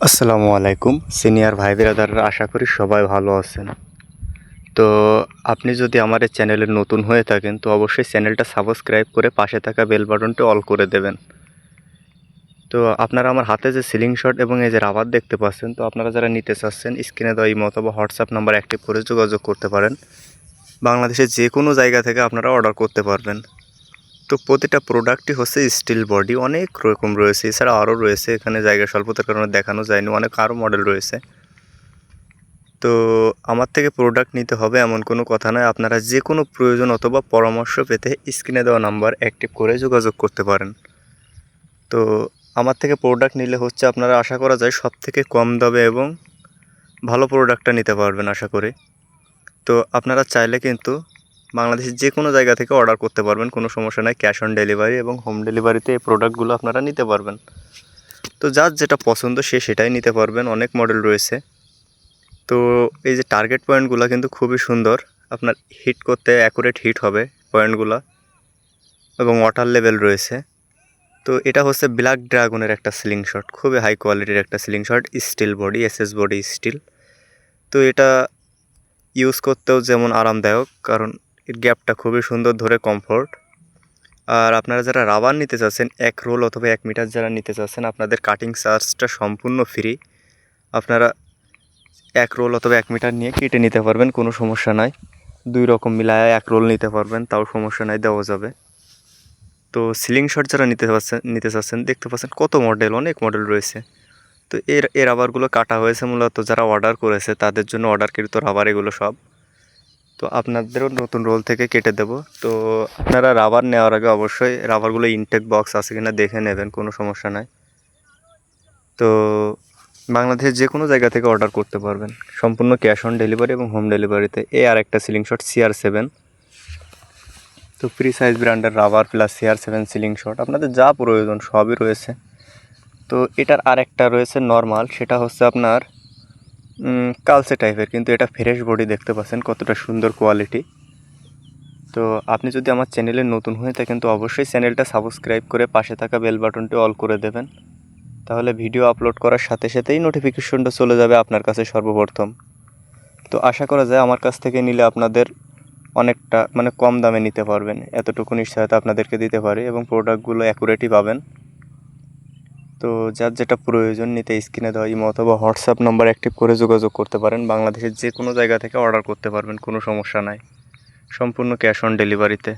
আসসালামু আলাইকুম সিনিয়র ভাই ব্রাদাররা, আশা করি সবাই ভালো আছেন। তো আপনি যদি আমার এই চ্যানেলে নতুন হয়ে থাকেন তো অবশ্যই চ্যানেলটা সাবস্ক্রাইব করে পাশে থাকা বেল বাটনটি অল করে দেবেন। তো আপনারা আমার হাতে যে সিলিং শট এবং এই যে রাবার দেখতে পাচ্ছেন, তো আপনারা যারা নিতে চাচ্ছেন স্ক্রিনে দেওয়া ইমো অথবা হোয়াটসঅ্যাপ নাম্বার অ্যাক্টিভ করে যোগাযোগ করতে পারেন। বাংলাদেশের যে কোনো জায়গা থেকে আপনারা অর্ডার করতে পারবেন। তো প্রতিটা প্রোডাক্টই হচ্ছে স্টিল বডি, অনেক রকম রয়েছে, এছাড়া আরও রয়েছে, এখানে জায়গা স্বল্পতার কারণে দেখানো যায়নি, অনেক আরও মডেল রয়েছে। তো আমার থেকে প্রোডাক্ট নিতে হবে এমন কোনো কথা নয়, আপনারা যে কোনো প্রয়োজন অথবা পরামর্শ পেতে স্ক্রিনে দেওয়া নাম্বার অ্যাক্টিভ করে যোগাযোগ করতে পারেন। তো আমার থেকে প্রোডাক্ট নিলে হচ্ছে আপনারা আশা করা যায় সব থেকে কম দামে এবং ভালো প্রোডাক্টটা নিতে পারবেন আশা করি। তো আপনারা চাইলে কিন্তু বাংলাদেশের যে কোনো জায়গা থেকে অর্ডার করতে পারবেন, কোনো সমস্যা নাই। ক্যাশ অন ডেলিভারি এবং হোম ডেলিভারিতে এই প্রোডাক্টগুলো আপনারা নিতে পারবেন। তো যার যেটা পছন্দ সে সেটাই নিতে পারবেন, অনেক মডেল রয়েছে। তো এই যে টার্গেট পয়েন্টগুলো কিন্তু খুবই সুন্দর, আপনার হিট করতে অ্যাকুরেট হিট হবে পয়েন্টগুলো, এবং ওয়াটার লেভেল রয়েছে। তো এটা হচ্ছে ব্ল্যাক ড্রাগনের একটা সিলিং শট, খুবই হাই কোয়ালিটির একটা ceiling shot, steel body, SS body still. তো এটা ইউজ করতেও যেমন আরামদায়ক, কারণ এর গ্যাপটা খুবই সুন্দর ধরে, কমফোর্ট। আর আপনারা যারা রাবার নিতে চাচ্ছেন 1 রোল অথবা 1 মিটার যারা নিতে চাচ্ছেন, আপনাদের কাটিং চার্জটা সম্পূর্ণ ফ্রি। আপনারা 1 রোল অথবা 1 মিটার নিয়ে কেটে নিতে পারবেন, কোনো সমস্যা নাই। 2 রকম মিলায় 1 রোল নিতে পারবেন, তাও সমস্যা নাই, দেওয়া যাবে। তো সিলিং শট যারা নিতে চাচ্ছেন দেখতে পাচ্ছেন কত মডেল, অনেক মডেল রয়েছে। তো এর রাবারগুলো কাটা হয়েছে মূলত যারা অর্ডার করেছে তাদের জন্য অর্ডারকৃত রাবার এগুলো সব। তো আপনাদেরও নতুন রোল থেকে কেটে দেব। তো আপনারা রাবার নেওয়ার আগে অবশ্যই রাবারগুলো ইনটেক বক্স আছে কিনা দেখে নেবেন, কোনো সমস্যা নাই। তো বাংলাদেশের যে কোনো জায়গা থেকে অর্ডার করতে পারবেন, সম্পূর্ণ ক্যাশ অন ডেলিভারি এবং হোম ডেলিভারিতে। আর একটা সিলিং শট CR7, তো ফ্রি সাইজ ব্র্যান্ডের rubber plus CR7 ceiling shot, আপনাদের যা প্রয়োজন সবই রয়েছে। তো এটার আরেকটা রয়েছে নর্মাল, সেটা হচ্ছে আপনার কালসে টাইপের, কিন্তু এটা ফ্রেশ বডি, দেখতে পাচ্ছেন কতটা সুন্দর কোয়ালিটি। তো আপনি যদি আমার চ্যানেলে নতুন হয়ে থাকেন তো অবশ্যই চ্যানেলটা সাবস্ক্রাইব করে পাশে থাকা বেল বাটনটি অল করে দেবেন, তাহলে ভিডিও আপলোড করার সাথে সাথেই নোটিফিকেশনটা চলে যাবে আপনার কাছে সর্বপ্রথম। তো আশা করা যায় আমার কাছ থেকে নিলে আপনাদের অনেকটা কম দামে নিতে পারবেন, এতটুকু নিশ্চয়তা আপনাদেরকে দিতে পারি, এবং প্রোডাক্টগুলো অ্যাকুরেটই পাবেন। তো যার যেটা প্রয়োজন নিতে স্ক্রিনে দেওয়া ইমো অথবা হোয়াটসঅ্যাপ নাম্বার অ্যাক্টিভ করে যোগাযোগ করতে পারেন। বাংলাদেশের যে কোনো জায়গা থেকে অর্ডার করতে পারবেন, কোনো সমস্যা নাই, সম্পূর্ণ ক্যাশ অন ডেলিভারিতে।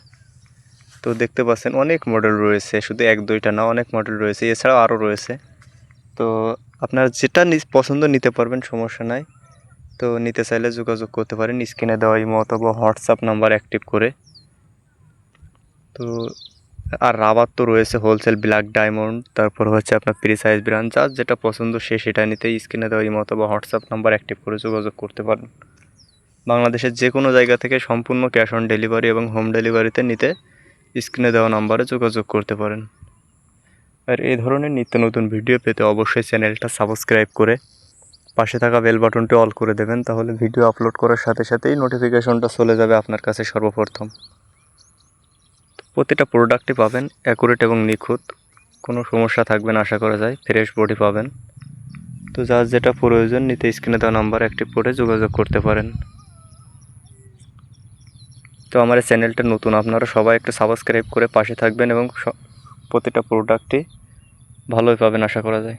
তো দেখতে পাচ্ছেন অনেক মডেল রয়েছে, শুধু 1-2টা না, অনেক মডেল রয়েছে, এছাড়াও আরও রয়েছে। তো আপনার যেটা পছন্দ নিতে পারবেন, সমস্যা নাই। তো নিতে চাইলে যোগাযোগ করতে পারেন স্ক্রিনে দেওয়া ইমো অথবা হোয়াটসঅ্যাপ নাম্বার অ্যাক্টিভ করে। তো আর রাবার তো রয়েছে হোলসেল, ব্ল্যাক ডায়মন্ড, তারপর হচ্ছে আপনার ফ্রি সাইজ ব্র্যান্ড, যার যেটা পছন্দ সে সেটা নিতে স্ক্রিনে দেওয়া ইমো অথবা হোয়াটসঅ্যাপ নাম্বার অ্যাক্টিভ করে যোগাযোগ করতে পারেন। বাংলাদেশের যে কোনো জায়গা থেকে সম্পূর্ণ ক্যাশ অন ডেলিভারি এবং হোম ডেলিভারিতে নিতে স্ক্রিনে দেওয়া নাম্বারে যোগাযোগ করতে পারেন। আর এই ধরনের নিত্য নতুন ভিডিও পেতে অবশ্যই চ্যানেলটা সাবস্ক্রাইব করে পাশে থাকা বেল বাটনটি অল করে দেবেন, তাহলে ভিডিও আপলোড করার সাথে সাথেই নোটিফিকেশনটা চলে যাবে আপনার কাছে সর্বপ্রথম। প্রতিটা প্রোডাক্টই পাবেন অ্যাকুরেট এবং নিখুঁত, কোনো সমস্যা থাকবে না আশা করা যায়, ফ্রেশ বডি পাবেন। তো যার যেটা প্রয়োজন নিতে স্ক্রিনে দেওয়া নাম্বার অ্যাক্টিভ করে যোগাযোগ করতে পারেন। তো আমার এই চ্যানেলটা নতুন, আপনারা সবাই একটু সাবস্ক্রাইব করে পাশে থাকবেন এবং প্রতিটা প্রোডাক্টই ভালোই পাবেন আশা করা যায়।